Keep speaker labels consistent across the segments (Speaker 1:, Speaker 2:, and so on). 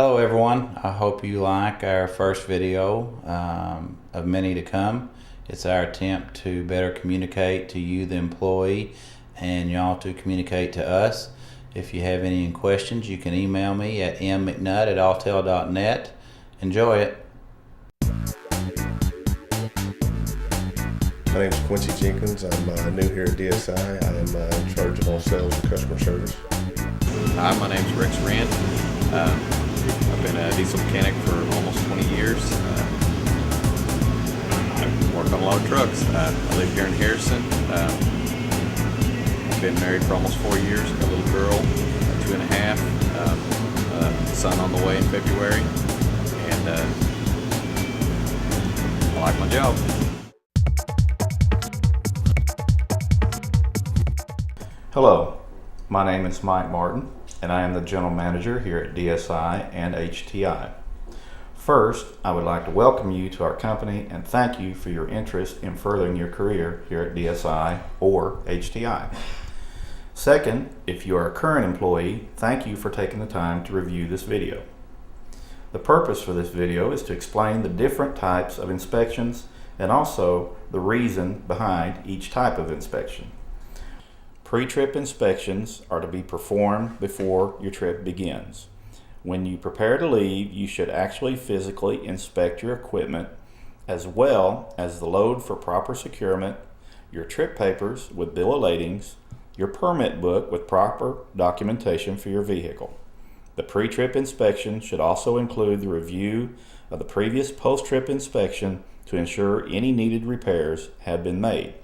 Speaker 1: Hello everyone, I hope you like our first video of many to come. It's our attempt to better communicate to you, the employee, and y'all to communicate to us. If you have any questions, you can email me at mmcnutt@alltel.net. Enjoy it.
Speaker 2: My name is Quincy Jenkins. I'm new here at DSI. I am in charge of all sales and customer service.
Speaker 3: Hi, my name is Rex Rand. I've been a diesel mechanic for almost 20 years. I've worked on a lot of trucks. I live here in Harrison. I've been married for almost 4 years. Got a little girl, 2.5, son on the way in February, and I like my job.
Speaker 4: Hello, my name is Mike Martin, and I am the General Manager here at DSI and HTI. First, I would like to welcome you to our company and thank you for your interest in furthering your career here at DSI or HTI. Second, if you are a current employee, thank you for taking the time to review this video. The purpose for this video is to explain the different types of inspections and also the reason behind each type of inspection. Pre-trip inspections are to be performed before your trip begins. When you prepare to leave, you should actually physically inspect your equipment as well as the load for proper securement, your trip papers with bill of ladings, your permit book with proper documentation for your vehicle. The pre-trip inspection should also include the review of the previous post-trip inspection to ensure any needed repairs have been made.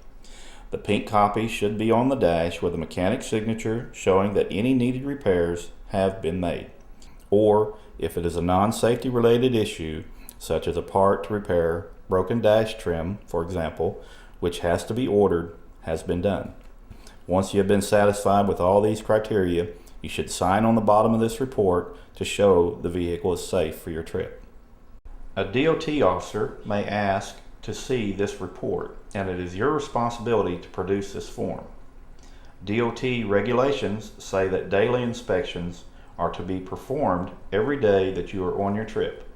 Speaker 4: The pink copy should be on the dash with a mechanic's signature showing that any needed repairs have been made. Or if it is a non-safety related issue, such as a part to repair broken dash trim, for example, which has to be ordered, has been done. Once you have been satisfied with all these criteria, you should sign on the bottom of this report to show the vehicle is safe for your trip. A DOT officer may ask to see this report, and it is your responsibility to produce this form. DOT regulations say that daily inspections are to be performed every day that you are on your trip.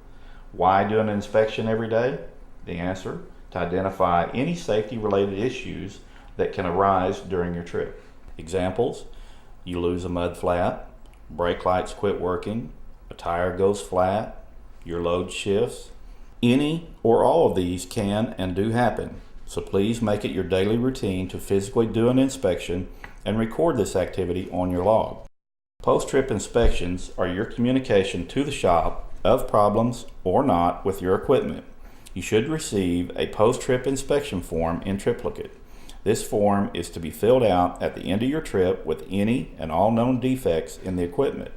Speaker 4: Why do an inspection every day? The answer: to identify any safety related issues that can arise during your trip. Examples: you lose a mud flap, brake lights quit working, a tire goes flat, your load shifts. Any or all of these can and do happen, so please make it your daily routine to physically do an inspection and record this activity on your log. Post-trip inspections are your communication to the shop of problems or not with your equipment. You should receive a post-trip inspection form in triplicate. This form is to be filled out at the end of your trip with any and all known defects in the equipment.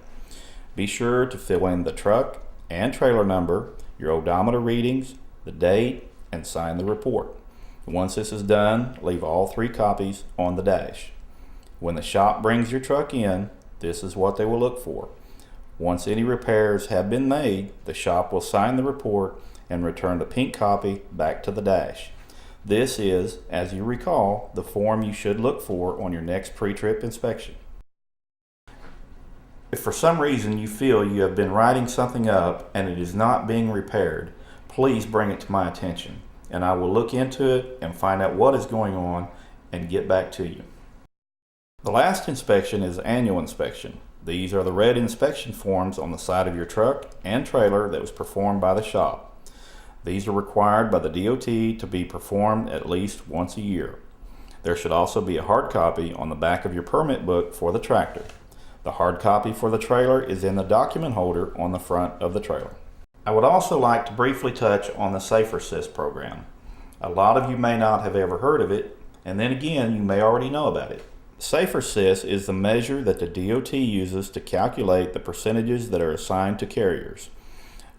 Speaker 4: Be sure to fill in the truck and trailer number, your odometer readings, the date, and sign the report. Once this is done, leave all 3 copies on the dash. When the shop brings your truck in, this is what they will look for. Once any repairs have been made, the shop will sign the report and return the pink copy back to the dash. This is, as you recall, the form you should look for on your next pre-trip inspection. If for some reason you feel you have been writing something up and it is not being repaired, please bring it to my attention, and I will look into it and find out what is going on and get back to you. The last inspection is annual inspection. These are the red inspection forms on the side of your truck and trailer that was performed by the shop. These are required by the DOT to be performed at least once a year. There should also be a hard copy on the back of your permit book for the tractor. The hard copy for the trailer is in the document holder on the front of the trailer. I would also like to briefly touch on the Safer Assist program. A lot of you may not have ever heard of it, and then again, you may already know about it. Safer Assist is the measure that the DOT uses to calculate the percentages that are assigned to carriers.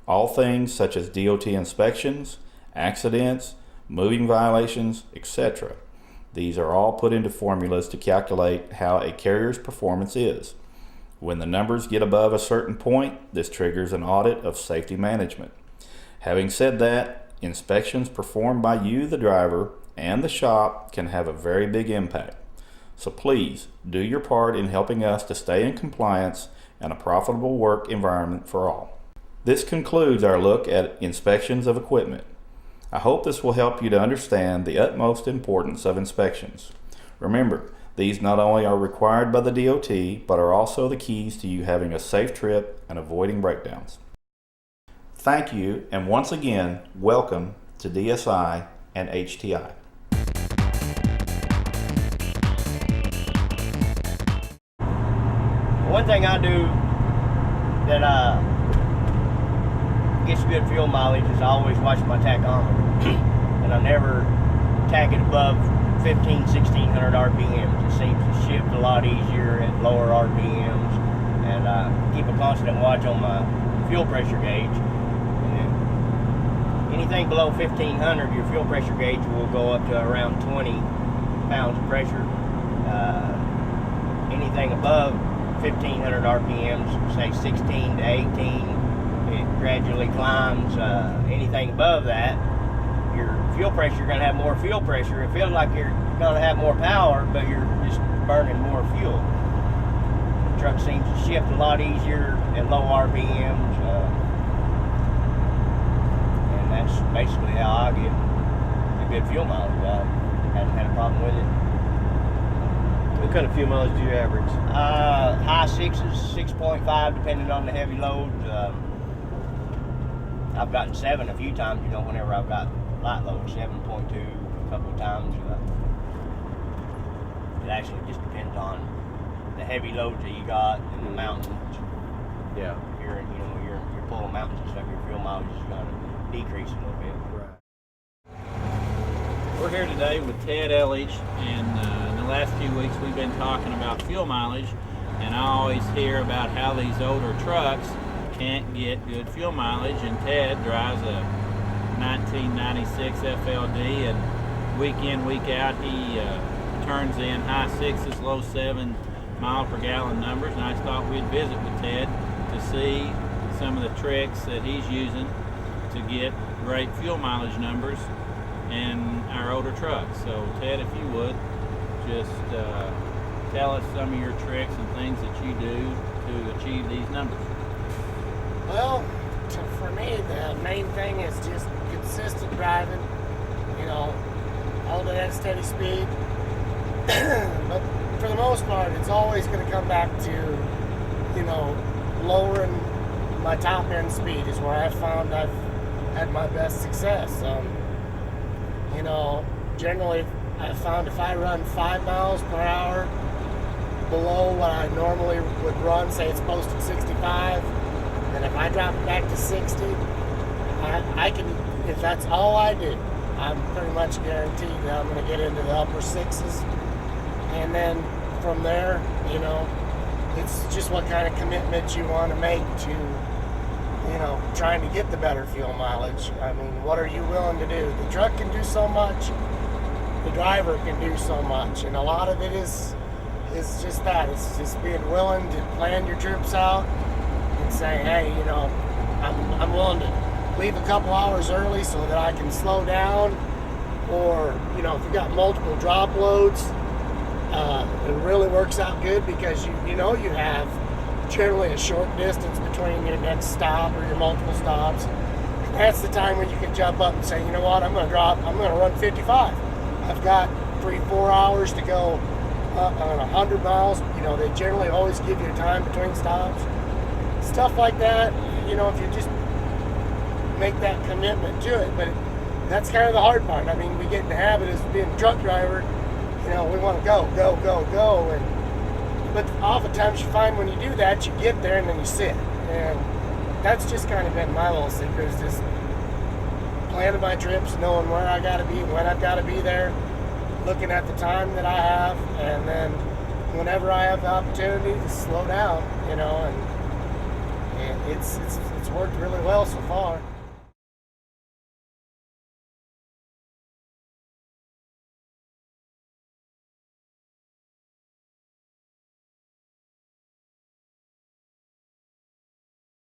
Speaker 4: All things such as DOT inspections, accidents, moving violations, etc. These are all put into formulas to calculate how a carrier's performance is. When the numbers get above a certain point, this triggers an audit of safety management. Having said that, inspections performed by you, the driver, and the shop can have a very big impact. So please do your part in helping us to stay in compliance and a profitable work environment for all. This concludes our look at inspections of equipment. I hope this will help you to understand the utmost importance of inspections. Remember, these not only are required by the DOT, but are also the keys to you having a safe trip and avoiding breakdowns. Thank you, and once again, welcome to DSI and HTI.
Speaker 5: One thing I do that gets good fuel mileage is I always watch my tachometer. And I never tack it above 1600 RPMs. It seems to shift a lot easier at lower RPMs. And I keep a constant watch on my fuel pressure gauge. And anything below 1500, your fuel pressure gauge will go up to around 20 pounds of pressure. Anything above 1500 RPMs, say 16 to 18, it gradually climbs. Anything above that, your fuel pressure, you're going to have more fuel pressure. It feels like you're going to have more power, but you're just burning more fuel. The truck seems to shift a lot easier at low RPMs, and that's basically how I get a good fuel mileage. I haven't had a problem with it.
Speaker 6: What kind of fuel mileage do you average?
Speaker 5: High sixes, 6.5, depending on the heavy loads. I've gotten 7 a few times, whenever I've got light load, 7.2 a couple of times. It actually just depends on the heavy loads that you got in the mountains.
Speaker 6: Yeah.
Speaker 5: You're pulling mountains and stuff, your fuel mileage is going to decrease a little bit.
Speaker 6: Right.
Speaker 7: We're here today with Ted Elledge, and in the last few weeks we've been talking about fuel mileage, and I always hear about how these older trucks can't get good fuel mileage, and Ted drives a 1996 FLD, and week in, week out he turns in high 6s, low 7 mile per gallon numbers, and I thought we'd visit with Ted to see some of the tricks that he's using to get great fuel mileage numbers in our older trucks. So Ted, if you would, just tell us some of your tricks and things that you do to achieve these numbers.
Speaker 8: Well, for me, the main thing is just consistent driving, holding at a steady speed. But for the most part, it's always going to come back to, lowering my top end speed is where I found I've had my best success. Generally, I found if I run 5 miles per hour below what I normally would run, say it's posted 65, and if I drop it back to 60, I can, if that's all I do, I'm pretty much guaranteed that I'm going to get into the upper 6s. And then from there, it's just what kind of commitment you want to make to, trying to get the better fuel mileage. I mean, what are you willing to do? The truck can do so much, the driver can do so much, and a lot of it is just that. It's just being willing to plan your trips out and say, hey, I'm willing to leave a couple hours early so that I can slow down. Or, if you got multiple drop loads, it really works out good because you have generally a short distance between your next stop or your multiple stops. That's the time when you can jump up and say, you know what, I'm going to run 55. I've got 3-4 hours to go on 100 miles. They generally always give you time between stops. Stuff like that, if you just make that commitment to it. But that's kind of the hard part. I mean, we get in the habit as being a truck driver, we want to go. But oftentimes you find when you do that, you get there and then you sit. And that's just kind of been my little secret, is just planning my trips, knowing where I got to be, when I've got to be there, looking at the time that I have, and then whenever I have the opportunity to slow down, and it's worked really well so far.